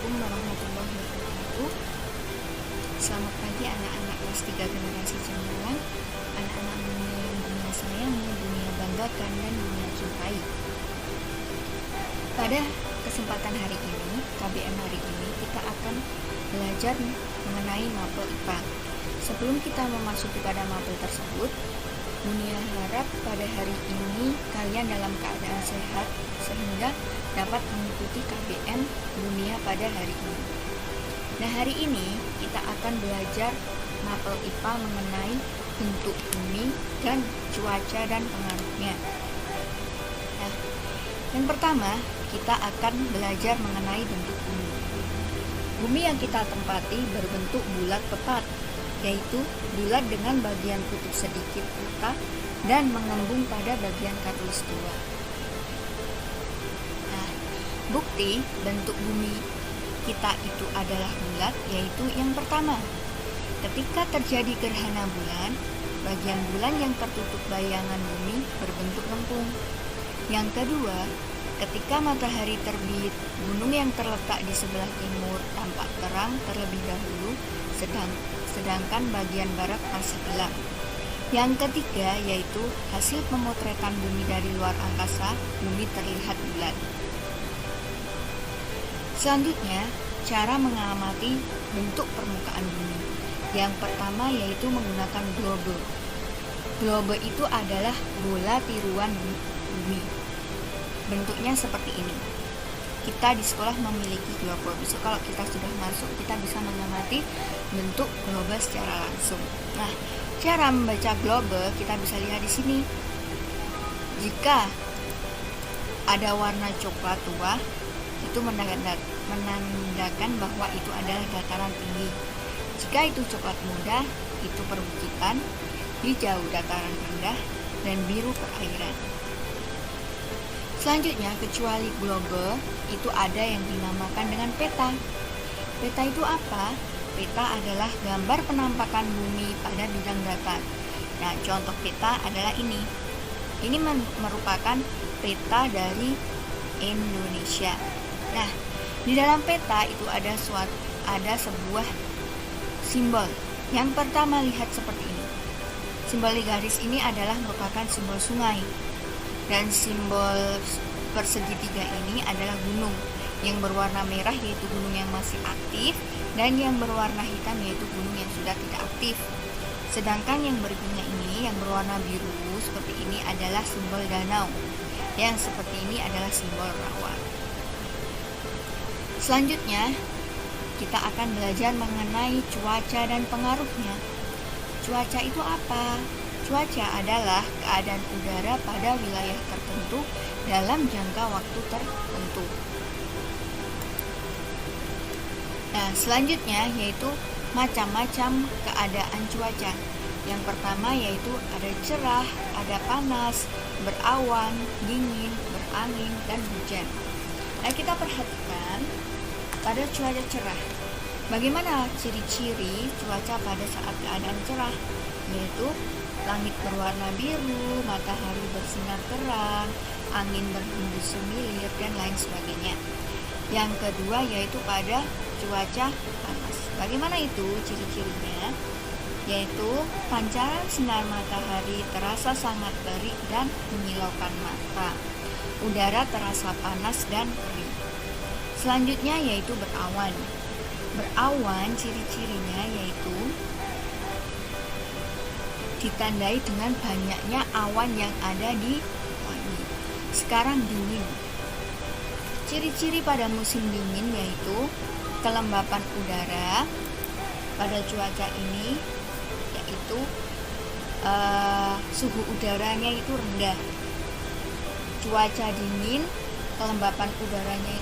Assalamualaikum warahmatullahi wabarakatuh. Selamat pagi anak-anak kelas 3 generasi cemerlang, anak-anak dunia yang dunia sayangi, dunia banggakan, dan dunia cintai. Pada kesempatan hari ini, KBM hari ini, kita akan belajar mengenai mapel IPA. Sebelum kita memasuki pada mapel tersebut, Dunia harap pada hari ini kalian dalam keadaan sehat sehingga dapat mengikuti KBM Dunia pada hari ini. Nah, hari ini kita akan belajar mapel IPA mengenai bentuk bumi dan cuaca dan pengaruhnya. Nah, yang pertama kita akan belajar mengenai bentuk bumi. Bumi yang kita tempati berbentuk bulat tepat, yaitu bulat dengan bagian kutub sedikit rata dan mengembung pada bagian khatulistiwa. Nah, bukti bentuk bumi kita itu adalah bulat yaitu yang pertama, ketika terjadi gerhana bulan, bagian bulan yang tertutup bayangan bumi berbentuk lengkung. Yang kedua, ketika matahari terbit, gunung yang terletak di sebelah timur tampak terang terlebih dahulu, sedangkan bagian barat masih gelap. Yang ketiga yaitu hasil pemotretan bumi dari luar angkasa, bumi terlihat bulat. Selanjutnya, cara mengamati bentuk permukaan bumi. Yang pertama yaitu menggunakan globe. Globe itu adalah bola tiruan bumi. Bentuknya seperti ini. Kita di sekolah memiliki globe. Besok kalau kita sudah masuk, kita bisa mengamati bentuk globe secara langsung. Nah, cara membaca globe kita bisa lihat di sini. Jika ada warna coklat tua, itu menandakan bahwa itu adalah dataran tinggi. Jika itu coklat muda, itu perbukitan, hijau dataran rendah, dan biru perairan. Selanjutnya, kecuali globe, itu ada yang dinamakan dengan peta. Peta itu apa? Peta adalah gambar penampakan bumi pada bidang datar. Nah, contoh peta adalah ini. Ini merupakan peta dari Indonesia. Nah, di dalam peta itu ada sebuah simbol. Yang pertama, lihat seperti ini. Simbol di garis ini adalah merupakan simbol sungai. Dan simbol persegitiga ini adalah gunung. Yang berwarna merah yaitu gunung yang masih aktif, dan yang berwarna hitam yaitu gunung yang sudah tidak aktif. Sedangkan yang berikutnya ini, yang berwarna biru seperti ini adalah simbol danau. Yang seperti ini adalah simbol rawa. Selanjutnya, kita akan belajar mengenai cuaca dan pengaruhnya. Cuaca itu apa? Cuaca adalah keadaan udara pada wilayah tertentu dalam jangka waktu tertentu. Nah, selanjutnya yaitu macam-macam keadaan cuaca. Yang pertama yaitu ada cerah, ada panas, berawan, dingin, berangin, dan hujan. Nah, kita perhatikan pada cuaca cerah. Bagaimana ciri-ciri cuaca pada saat keadaan cerah? Yaitu langit berwarna biru, matahari bersinar terang, angin berhembus semilir, dan lain sebagainya. Yang kedua yaitu pada cuaca panas. Bagaimana itu ciri-cirinya? Yaitu pancaran sinar matahari terasa sangat terik dan menyilaukan mata. Udara terasa panas dan kering. Selanjutnya yaitu berawan. Berawan ciri-cirinya yaitu ditandai dengan banyaknya awan yang ada di langit. Sekarang dingin. Ciri-ciri pada musim dingin yaitu kelembapan udara pada cuaca ini, yaitu suhu udaranya itu rendah. Cuaca dingin, kelembapan udaranya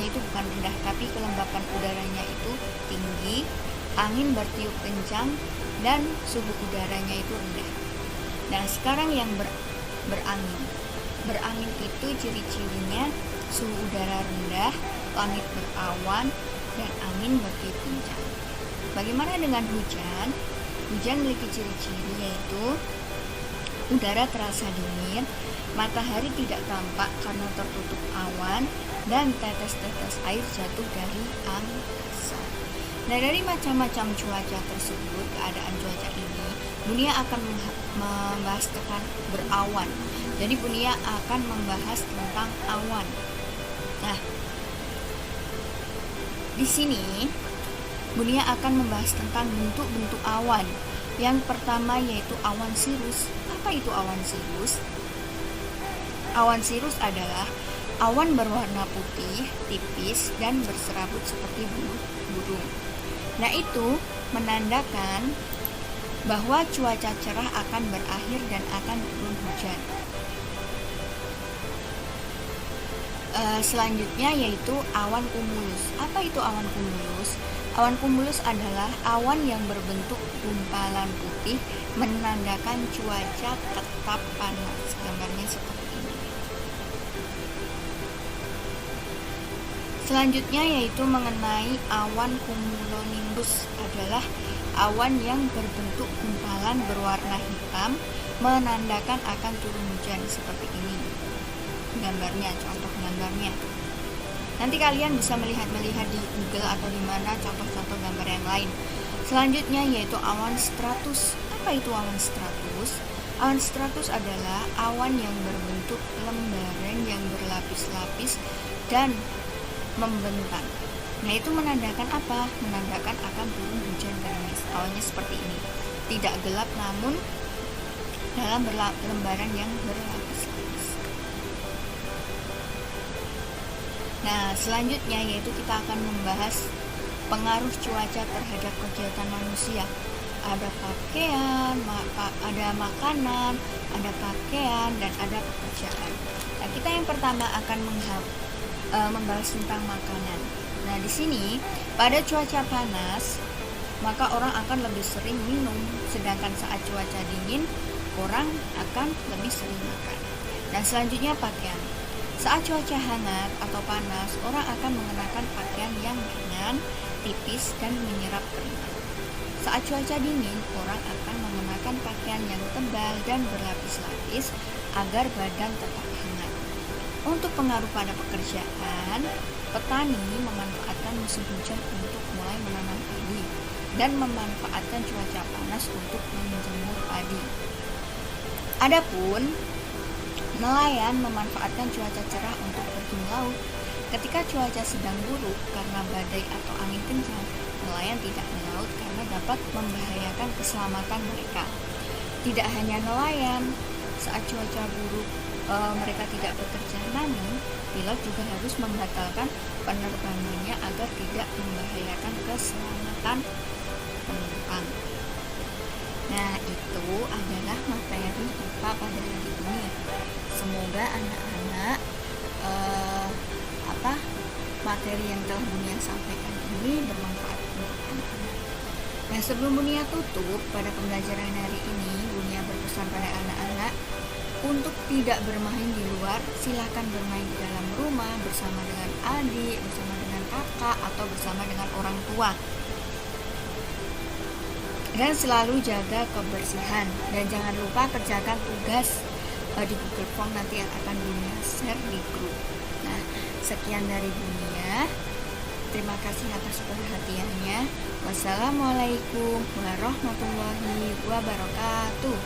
itu bukan rendah, tapi kelembapan udaranya itu tinggi, angin bertiup kencang, dan suhu udaranya itu rendah. Nah, sekarang yang berangin. Berangin itu ciri-cirinya suhu udara rendah, langit berawan, dan angin bertiup kencang. Bagaimana dengan hujan? Hujan memiliki ciri-ciri yaitu udara terasa dingin, matahari tidak tampak karena tertutup awan, dan tetes-tetes air jatuh dari angkasa. Nah, dari macam-macam cuaca tersebut, keadaan cuaca ini, Bunia akan membahas tentang berawan. Jadi Bunia akan membahas tentang awan. Nah, di sini Bunia akan membahas tentang bentuk-bentuk awan. Yang pertama yaitu awan sirus. Apa itu awan sirus? Awan sirus adalah awan berwarna putih, tipis, dan berserabut seperti burung. Nah, itu menandakan bahwa cuaca cerah akan berakhir dan akan turun hujan. Selanjutnya yaitu awan cumulus. Apa itu awan cumulus? Awan cumulus adalah awan yang berbentuk gumpalan putih menandakan cuaca tetap panas. Gambarnya seperti ini. Selanjutnya yaitu mengenai awan cumulonimbus, adalah awan yang berbentuk gumpalan berwarna hitam menandakan akan turun hujan seperti ini. Gambarnya, contoh gambarnya. Nanti kalian bisa melihat di Google atau di mana contoh-contoh gambar yang lain. Selanjutnya yaitu awan stratus. Apa itu awan stratus? Awan stratus adalah awan yang berbentuk lembaran yang berlapis-lapis dan membentang. Nah, itu menandakan apa? Menandakan akan turun hujan gerimis. Awalnya seperti ini. Tidak gelap namun dalam lembaran yang berlapis-lapis. Nah, selanjutnya yaitu kita akan membahas pengaruh cuaca terhadap kegiatan manusia. Ada pakaian, ada makanan, ada pakaian, dan ada pekerjaan. Nah, kita yang pertama akan membahas tentang makanan. Nah, di sini pada cuaca panas, maka orang akan lebih sering minum, sedangkan saat cuaca dingin, orang akan lebih sering makan. Dan selanjutnya pakaian. Saat cuaca hangat atau panas, orang akan mengenakan pakaian yang ringan, tipis, dan menyerap keringat. Saat cuaca dingin, orang akan mengenakan pakaian yang tebal dan berlapis-lapis agar badan tetap hangat. Untuk pengaruh pada pekerjaan, petani memanfaatkan musim hujan untuk mulai menanam padi dan memanfaatkan cuaca panas untuk menjemur padi. Adapun nelayan memanfaatkan cuaca cerah untuk pergi melaut. Ketika cuaca sedang buruk karena badai atau angin kencang, nelayan tidak melaut karena dapat membahayakan keselamatan mereka. Tidak hanya nelayan, saat cuaca buruk mereka tidak bekerja, namun pilot juga harus membatalkan penerbangannya agar tidak membahayakan keselamatan penumpang. Nah, itu adalah materi IPA pada hari ini. Semoga anak-anak materi yang telah Bunia sampaikan ini bermanfaat untuk anak-anak. Nah, sebelum Bunia tutup pada pembelajaran hari ini, Bunia berpesan pada anak-anak untuk tidak bermain di luar. Silakan bermain di dalam rumah bersama dengan adik, bersama dengan kakak, atau bersama dengan orang tua. Dan selalu jaga kebersihan. Dan jangan lupa kerjakan tugas di Google Form nanti yang akan Bunia share di grup. Nah, sekian dari Bunia. Terima kasih atas perhatiannya. Wassalamualaikum warahmatullahi wabarakatuh.